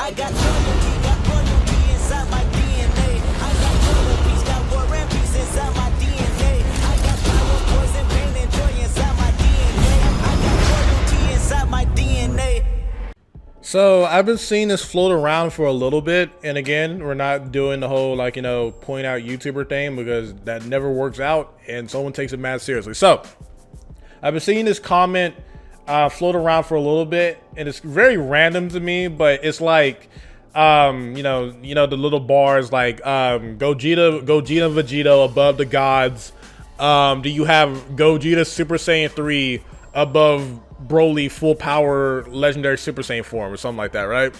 I got loyalty, got royalty inside my DNA. I got world peace, got war and peace inside my DNA. I got power, poison, pain, and joy inside my DNA. I got royalty inside my DNA. So I've been seeing this float around for a little bit, and again, we're not doing the whole like, you know, point out YouTuber thing because that never works out and someone takes it mad seriously. So I've been seeing this comment float around for a little bit, and it's very random to me, but it's like you know the little bars like Gogeta Vegeta above the gods. Do you have Gogeta Super Saiyan 3 above Broly full power legendary Super Saiyan form or something like that, right?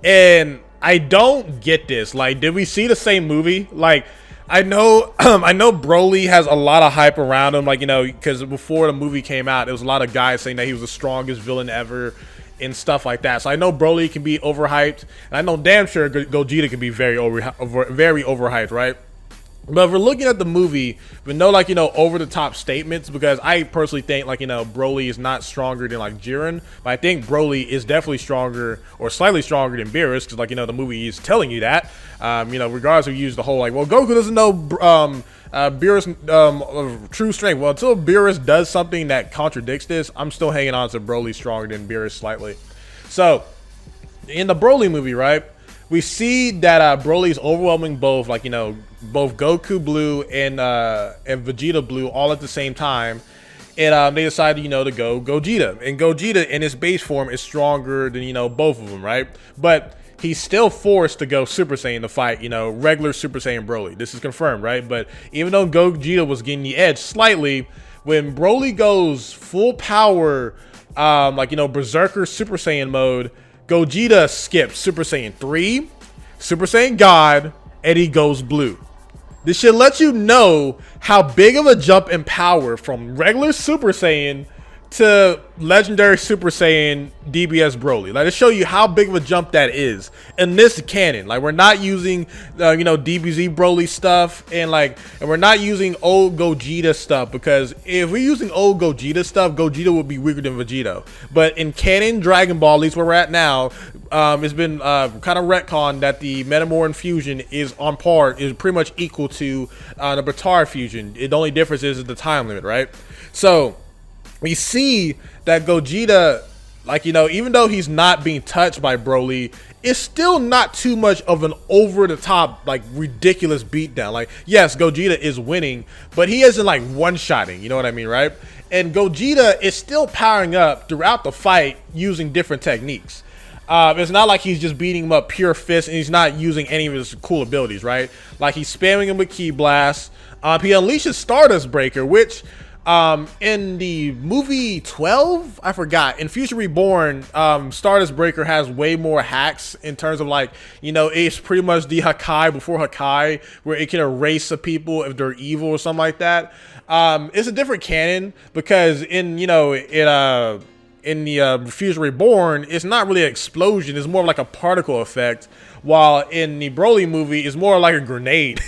And I don't get this. Like, did we see the same movie? Like, I know I know Broly has a lot of hype around him, like, you know, because before the movie came out, there was a lot of guys saying that he was the strongest villain ever and stuff like that. So I know Broly can be overhyped, and I know damn sure Gogeta can be very overhyped, right? But if we're looking at the movie, we know, like, you know, over the top statements, because I personally think, like, you know, Broly is not stronger than like Jiren, but I think Broly is definitely stronger or slightly stronger than Beerus, because, like, you know, the movie is telling you that. You know, regardless of use the whole like, well, Goku doesn't know Beerus true strength. Well, until Beerus does something that contradicts this, I'm still hanging on to Broly stronger than Beerus slightly. So in the Broly movie, right, we see that Broly's overwhelming both, like, you know, both Goku Blue and Vegeta Blue all at the same time, and they decided, you know, to go Gogeta. And Gogeta in his base form is stronger than, you know, both of them, right? But he's still forced to go Super Saiyan to fight, you know, regular Super Saiyan Broly. This is confirmed, right? But even though Gogeta was getting the edge slightly, when Broly goes full power, like, you know, Berserker Super Saiyan mode, Gogeta skips Super Saiyan 3, Super Saiyan God, and he goes blue. This should let you know how big of a jump in power from regular Super Saiyan to legendary Super Saiyan DBS Broly. Like, to show you how big of a jump that is in this canon. Like, we're not using you know, DBZ Broly stuff, and we're not using old Gogeta stuff, because if we're using old Gogeta stuff, Gogeta would be weaker than Vegeta. But in canon Dragon Ball, at least where we're at now, it's been kind of retconned that the Metamorph fusion is on par, is pretty much equal to the Batara fusion. The only difference is the time limit, right? So we see that Gogeta, like, you know, even though he's not being touched by Broly, it's still not too much of an over-the-top, like, ridiculous beatdown. Like, yes, Gogeta is winning, but he isn't, like, one-shotting, you know what I mean, right? And Gogeta is still powering up throughout the fight using different techniques. It's not like he's just beating him up pure fist and he's not using any of his cool abilities, right? Like, he's spamming him with Ki Blast. He unleashes Stardust Breaker, which in the movie 12, I forgot, in Future Reborn, Stardust Breaker has way more hacks in terms of, like, you know, it's pretty much the Hakai before Hakai, where it can erase the people if they're evil or something like that. It's a different canon, because in, you know, in the Future Reborn, it's not really an explosion, it's more like a particle effect, while in the Broly movie, it's more like a grenade.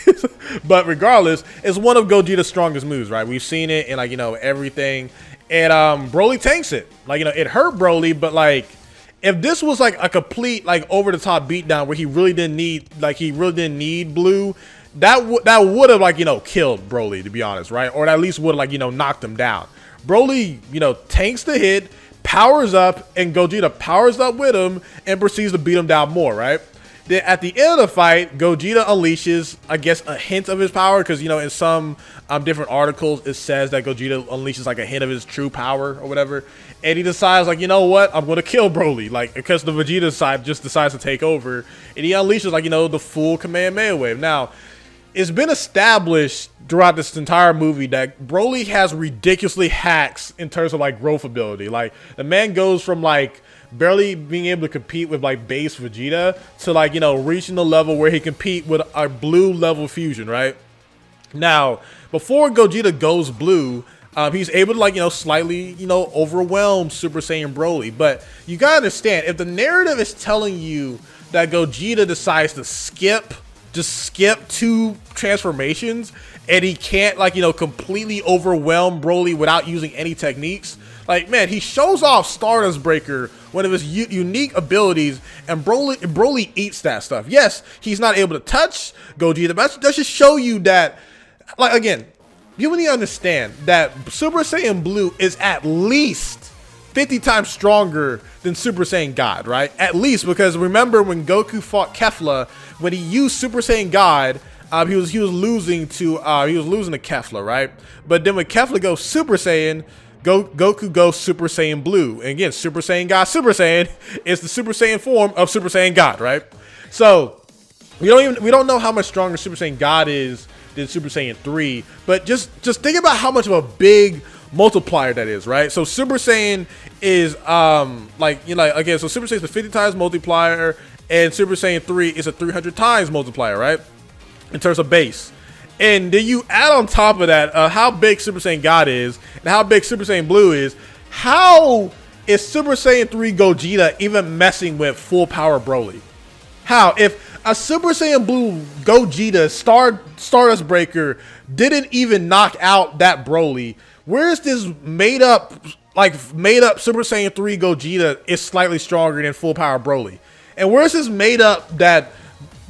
But regardless, it's one of Gogeta's strongest moves, right? We've seen it in, like, you know, everything, and Broly tanks it. Like, you know, it hurt Broly, but, like, if this was like a complete, like, over-the-top beatdown where he really didn't need Blue, that would have, like, you know, killed Broly, to be honest, right? Or at least would have, like, you know, knocked him down. Broly, you know, tanks the hit, powers up, and Gogeta powers up with him and proceeds to beat him down more, right? Then at the end of the fight, Gogeta unleashes, I guess, a hint of his power, because, you know, in some different articles, it says that Gogeta unleashes, like, a hint of his true power or whatever, and he decides, like, you know what, I'm going to kill Broly, like, because the Vegeta side just decides to take over, and he unleashes, like, you know, the full Kamehameha wave. Now, it's been established throughout this entire movie that Broly has ridiculously hacks in terms of, like, growth ability. Like, the man goes from, like, barely being able to compete with, like, base Vegeta to, like, you know, reaching the level where he compete with a blue level fusion, right? Now, before Gogeta goes blue, he's able to, like, you know, slightly, you know, overwhelm Super Saiyan Broly. But you gotta understand, if the narrative is telling you that Gogeta decides to skip 2 transformations and he can't, like, you know, completely overwhelm Broly without using any techniques, Like, man, he shows off Stardust Breaker, one of his unique abilities, and Broly eats that stuff. Yes, he's not able to touch Gogeta, but that should show you that, like, again, you need to understand that Super Saiyan Blue is at least 50 times stronger than Super Saiyan God, right? At least, because remember when Goku fought Kefla, when he used Super Saiyan God, he was losing to Kefla, right? But then when Kefla goes Super Saiyan, Goku goes Super Saiyan Blue. And again, Super Saiyan God, Super Saiyan is the Super Saiyan form of Super Saiyan God, right? So we don't know how much stronger Super Saiyan God is than Super Saiyan 3, but just think about how much of a big multiplier that is, right? So Super Saiyan is again, so Super Saiyan is a 50 times multiplier, and Super Saiyan 3 is a 300 times multiplier, right? In terms of base. And then you add on top of that how big Super Saiyan God is and how big Super Saiyan Blue is. How is Super Saiyan 3 Gogeta even messing with full power Broly? How? If a Super Saiyan Blue Gogeta Stardust Breaker didn't even knock out that Broly, where's this made up Super Saiyan 3 Gogeta is slightly stronger than full power Broly? And where's this made up that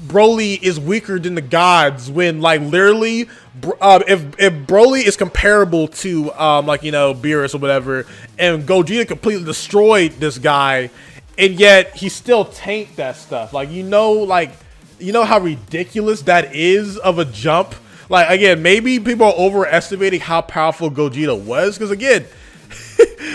Broly is weaker than the gods, when like literally if Broly is comparable to Beerus or whatever, and Gogeta completely destroyed this guy, and yet he still tanked that stuff. Like, you know how ridiculous that is of a jump. Like, again, maybe people are overestimating how powerful Gogeta was, because again,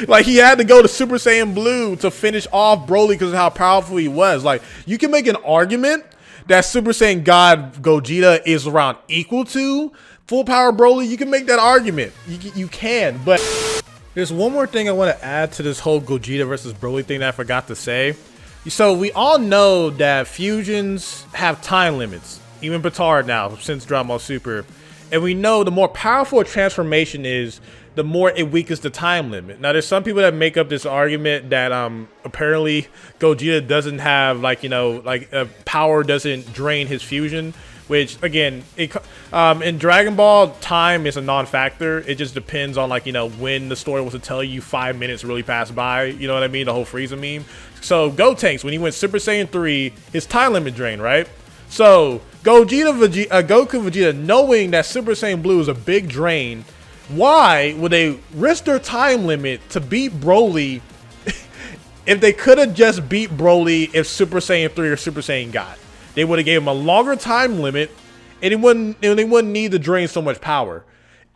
like, he had to go to Super Saiyan Blue to finish off Broly because of how powerful he was. Like, you can make an argument that Super Saiyan God Gogeta is around equal to full power Broly. You can make that argument. You can, but there's one more thing I want to add to this whole Gogeta versus Broly thing that I forgot to say. So we all know that fusions have time limits, even Petard now since Dragon Ball Super. And we know the more powerful a transformation is, the more it weakens the time limit. Now, there's some people that make up this argument that apparently Gogeta doesn't have power doesn't drain his fusion, which again, in Dragon Ball, time is a non-factor. It just depends on when the story was to tell you 5 minutes really passed by. You know what I mean? The whole Frieza meme. So Gotenks, when he went Super Saiyan 3, his time limit drained, right? So Goku Vegeta, knowing that Super Saiyan Blue is a big drain, why would they risk their time limit to beat Broly if they could have just beat Broly if Super Saiyan 3 or Super Saiyan God? They would have gave him a longer time limit, and they wouldn't need to drain so much power.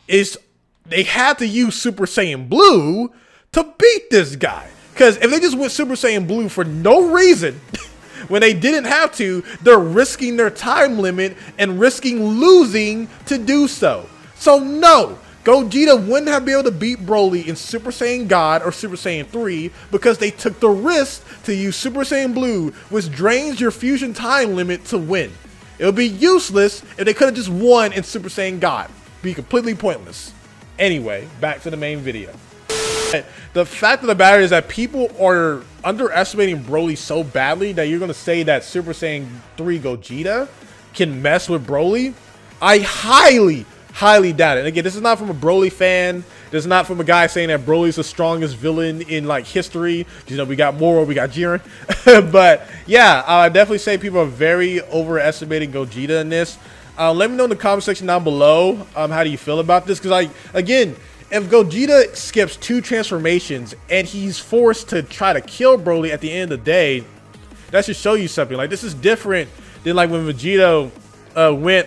They had to use Super Saiyan Blue to beat this guy. Because if they just went Super Saiyan Blue for no reason, when they didn't have to, they're risking their time limit and risking losing to do so. So no, Gogeta wouldn't have been able to beat Broly in Super Saiyan God or Super Saiyan 3 because they took the risk to use Super Saiyan Blue, which drains your fusion time limit, to win. It would be useless if they could have just won in Super Saiyan God. Be completely pointless. Anyway, back to the main video. The fact of the matter is that people are underestimating Broly so badly that you're going to say that Super Saiyan 3 Gogeta can mess with Broly. I highly doubt it. And again, this is not from a Broly fan. This is not from a guy saying that Broly's the strongest villain in history. You know, we got Moro, we got Jiren. But yeah, I definitely say people are very overestimating Gogeta in this. Let me know in the comment section down below how do you feel about this, because again, if Gogeta skips 2 transformations and he's forced to try to kill Broly at the end of the day, that should show you something. Like, this is different than when Vegeta went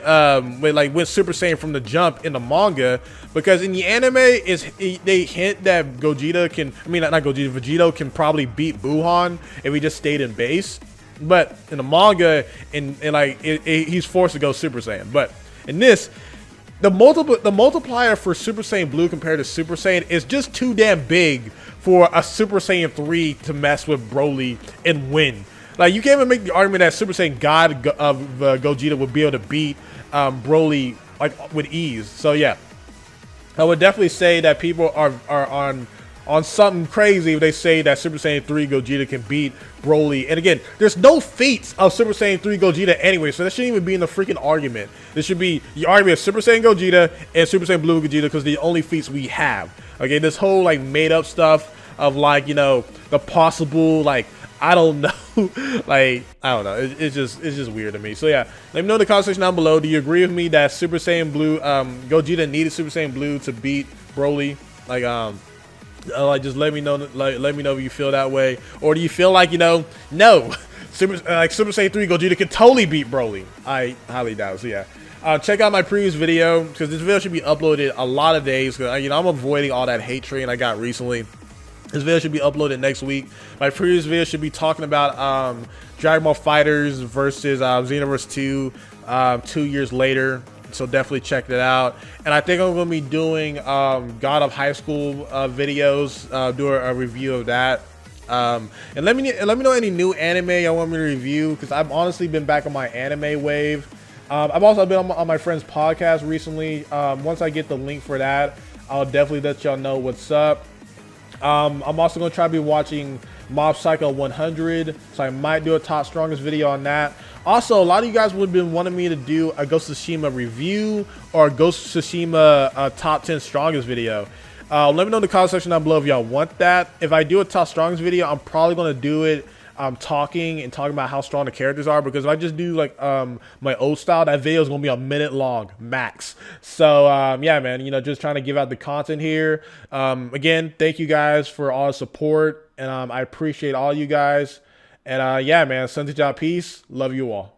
Super Saiyan from the jump in the manga, because in the anime they hint that Vegeta can probably beat Buhan if he just stayed in base, but in the manga he's forced to go Super Saiyan. But in this, the multiplier for Super Saiyan Blue compared to Super Saiyan is just too damn big for a Super Saiyan 3 to mess with Broly and win. Like, you can't even make the argument that Super Saiyan God of Gogeta would be able to beat Broly with ease. So yeah, I would definitely say that people are on something crazy if they say that Super Saiyan 3 Gogeta can beat Broly. And again, there's no feats of Super Saiyan 3 Gogeta anyway, so that shouldn't even be in the freaking argument. This should be the argument of Super Saiyan Gogeta and Super Saiyan Blue Gogeta, because the only feats we have. Okay, this whole like made up stuff of like, you know, the possible like, I don't know, like, I don't know. It's just weird to me. So yeah, let me know in the comment section down below. Do you agree with me that Super Saiyan Blue, Gogeta needed Super Saiyan Blue to beat Broly? Like, just let me know, let me know if you feel that way, or do you feel like, you know, no, Super Saiyan 3 Gogeta could totally beat Broly? I highly doubt. So yeah. Check out my previous video, because this video should be uploaded a lot of days, because you know, I'm avoiding all that hate train I got recently. This video should be uploaded next week. My previous video should be talking about Dragon Ball FighterZ versus Xenoverse 2 2 years later. So definitely check that out. And I think I'm going to be doing God of High School videos, do a review of that. And let me know any new anime y'all want me to review, because I've honestly been back on my anime wave. I've also been on my friend's podcast recently. Once I get the link for that, I'll definitely let y'all know what's up. I'm also going to try to be watching Mob Psycho 100, so I might do a top strongest video on that. Also, a lot of you guys would have been wanting me to do a Ghost of Tsushima review or a Ghost of Tsushima top 10 strongest video. Let me know in the comment section down below if y'all want that. If I do a top strongest video, I'm probably going to do it talking about how strong the characters are, because if I just do like my old style, that video is gonna be a minute long max. So yeah, man, you know, just trying to give out the content here. Again, thank you guys for all the support, and I appreciate all you guys. And yeah, man, SonTj, peace, love you all.